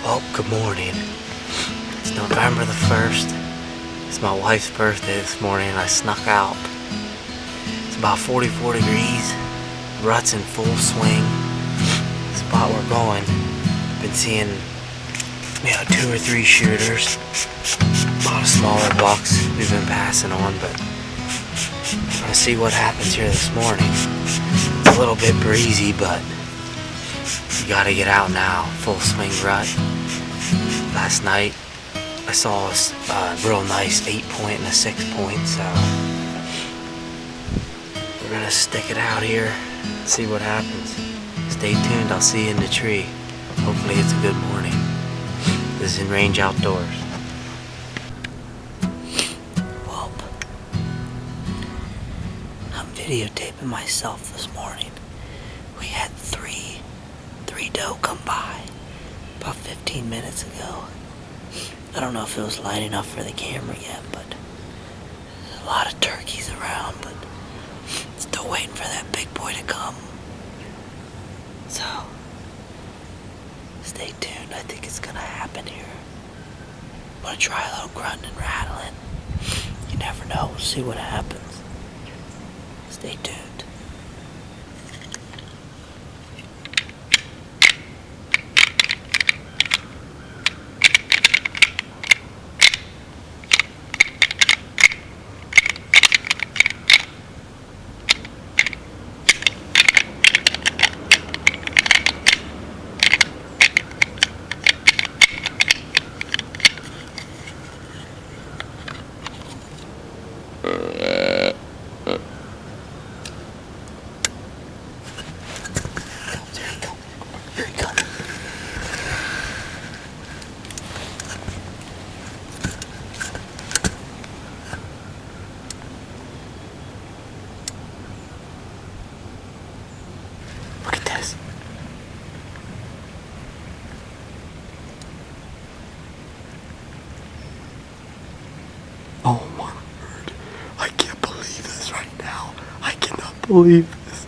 Well, good morning. It's November the 1st. It's my wife's birthday this morning and I snuck out. It's about 44 degrees. Rut's in full swing. The spot we're going, I've been seeing 2 or 3 shooters. A lot of smaller bucks we've been passing on, but I'm gonna see what happens here this morning. It's a little bit breezy, but you gotta get out now. Full swing rut. Last night I saw a real nice 8-point and a 6-point, so we're gonna stick it out here, see what happens. Stay tuned, I'll see you in the tree. Hopefully it's a good morning. This is In Range Outdoors. Well, I'm videotaping myself this morning. We had three doe come by about 15 minutes ago. I don't know if it was light enough for the camera yet, but there's a lot of turkeys around, but still waiting for that big boy to come. So, stay tuned. I think it's gonna happen here. I'm gonna try a little grunting and rattling. You never know. We'll see what happens. Stay tuned. Oh my word, I can't believe this right now. I cannot believe this.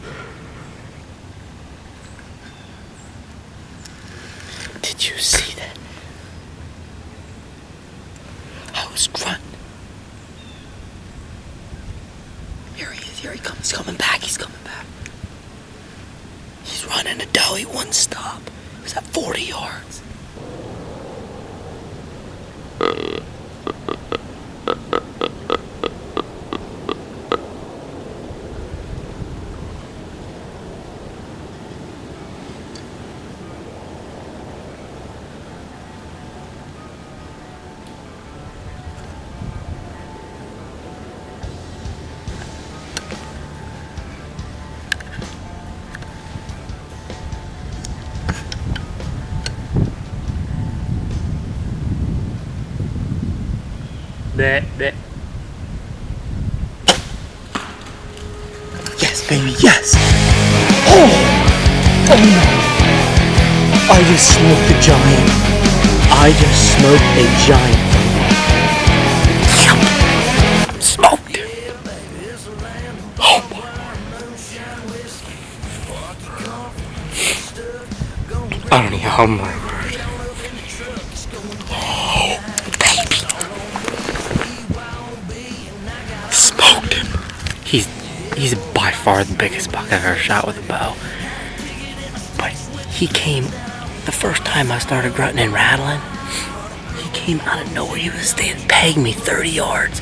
Did you see that? I was grunting. Here he is, here he comes. He's coming back, he's coming back. He's running a doe, he wouldn't stop. He was at 40 yards. That. Yes, baby, yes! Oh no! I just smoked a giant. I just smoked a giant. Yep. Smoked him. Oh my. I don't even know my word. Smoked him. He's by far the biggest buck I've ever shot with a bow. But he came, the first time I started grunting and rattling, he came out of nowhere. He was pegging me 30 yards.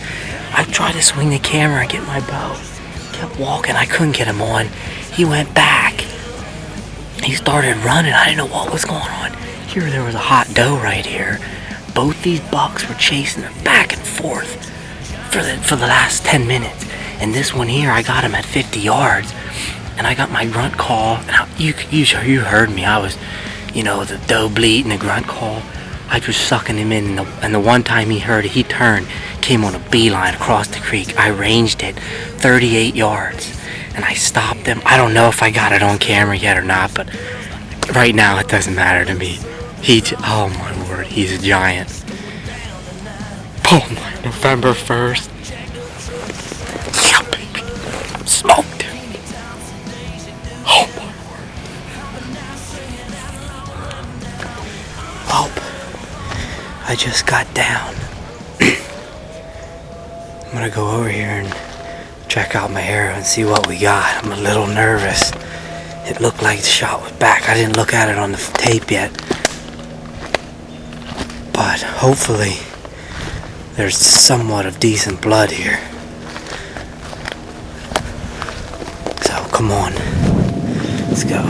I tried to swing the camera and get my bow. He kept walking, I couldn't get him on. He went back. He started running, I didn't know what was going on. Here there was a hot doe right here. Both these bucks were chasing her back and forth for the last 10 minutes. And this one here, I got him at 50 yards. And I got my grunt call. And you heard me. I was, the doe bleat and the grunt call. I was sucking him in. And the one time he heard it, he turned, came on a beeline across the creek. I ranged it 38 yards. And I stopped him. I don't know if I got it on camera yet or not. But right now, it doesn't matter to me. Oh my word, he's a giant. Oh my, November 1st. Yeah, baby. Smoked him. Oh my word. Oh. I just got down. I'm gonna go over here and check out my arrow and see what we got. I'm a little nervous. It looked like the shot was back. I didn't look at it on the tape yet. But hopefully there's somewhat of decent blood here. So come on, let's go.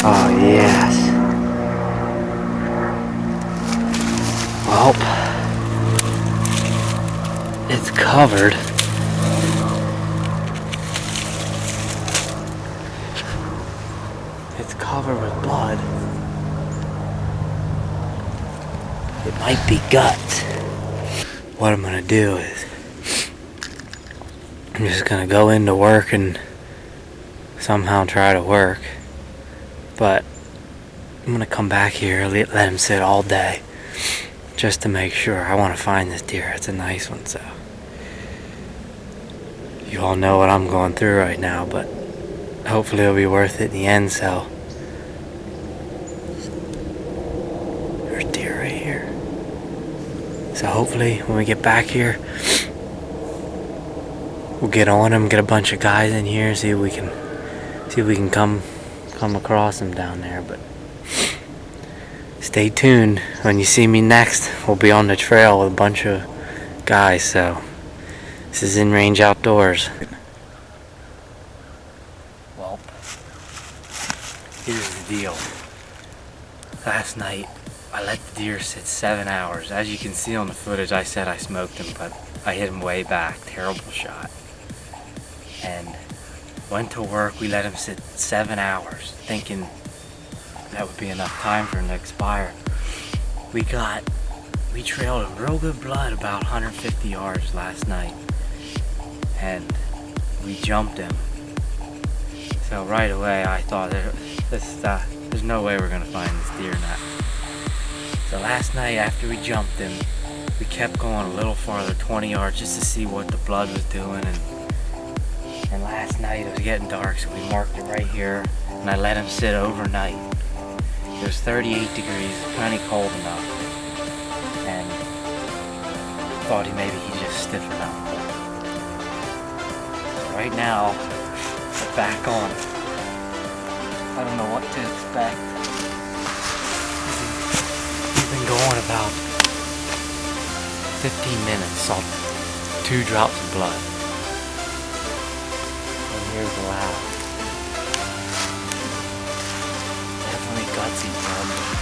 Oh yes. Well, it's covered. It's covered with blood. It might be guts. What I'm gonna do is I'm just gonna go into work and somehow try to work. But I'm gonna come back here, let him sit all day just to make sure. I want to find this deer. It's a nice one, so you all know what I'm going through right now, but hopefully it'll be worth it in the end. So there's deer right here. So hopefully when we get back here, we'll get on him, get a bunch of guys in here, see if we can come across him down there. But stay tuned. When you see me next, we'll be on the trail with a bunch of guys. So this is In Range Outdoors. Well, here's the deal. Last night I let the deer sit 7 hours. As you can see on the footage, I said I smoked him, but I hit him way back. Terrible shot. And went to work. We let him sit 7 hours, thinking that would be enough time for him to expire. We trailed him real good blood about 150 yards last night, and we jumped him. So right away I thought there's no way we're gonna find this deer now. So last night after we jumped him, we kept going a little farther, 20 yards, just to see what the blood was doing. And last night it was getting dark, so we marked it right here, and I let him sit overnight. It was 38 degrees, plenty cold enough, and thought maybe he just stiffened up. Right now, we're back on. I don't know what to expect. He's been going about 15 minutes, saw 2 drops of blood. And here's the last. Definitely gutsy blood.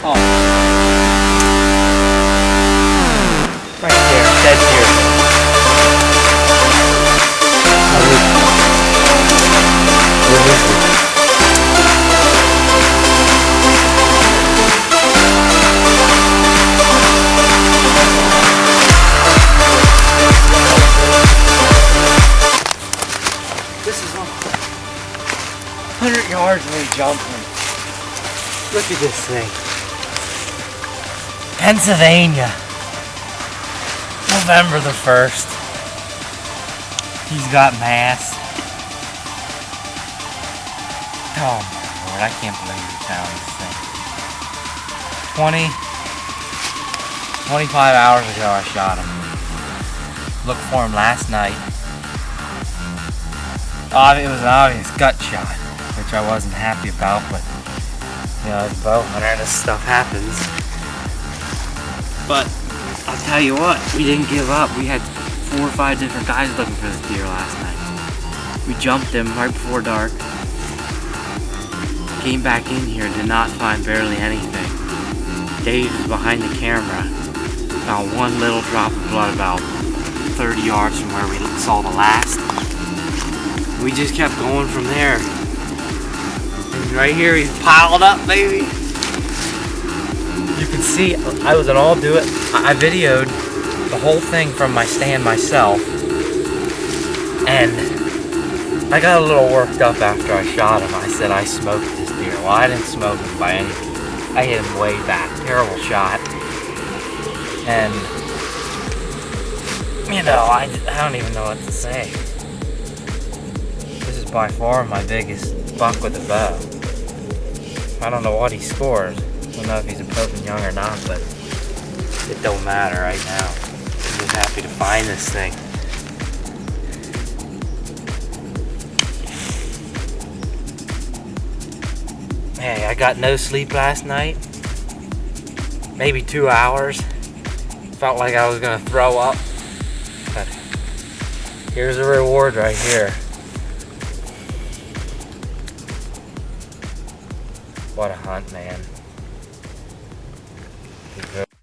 Oh. Right there, dead deer. This is 100 yards when we jumped him. Look at this thing. Pennsylvania, November the 1st. He's got mass. Oh my lord, I can't believe we found this thing. 25 hours ago I shot him. Looked for him last night. It was an obvious gut shot, which I wasn't happy about, but you know, as a bow hunter, this stuff happens. But I'll tell you what, we didn't give up. We had 4 or 5 different guys looking for this deer last night. We jumped him right before dark. Came back in here, did not find barely anything. Dave was behind the camera. Found 1 little drop of blood about 30 yards from where we saw the last. We just kept going from there. And right here, he's piled up, baby. You can see, I was an all do it. I videoed the whole thing from my stand myself, and I got a little worked up after I shot him. I said I smoked this deer. Well, I didn't smoke him by any means. I hit him way back. Terrible shot. And, you know, I don't even know what to say. This is by far my biggest buck with a bow. I don't know what he scores. I don't know if he's a Pope Young or not, but it don't matter right now. I'm just happy to find this thing. Hey, I got no sleep last night. Maybe 2 hours. Felt like I was gonna throw up. But here's the reward right here. What a hunt, man.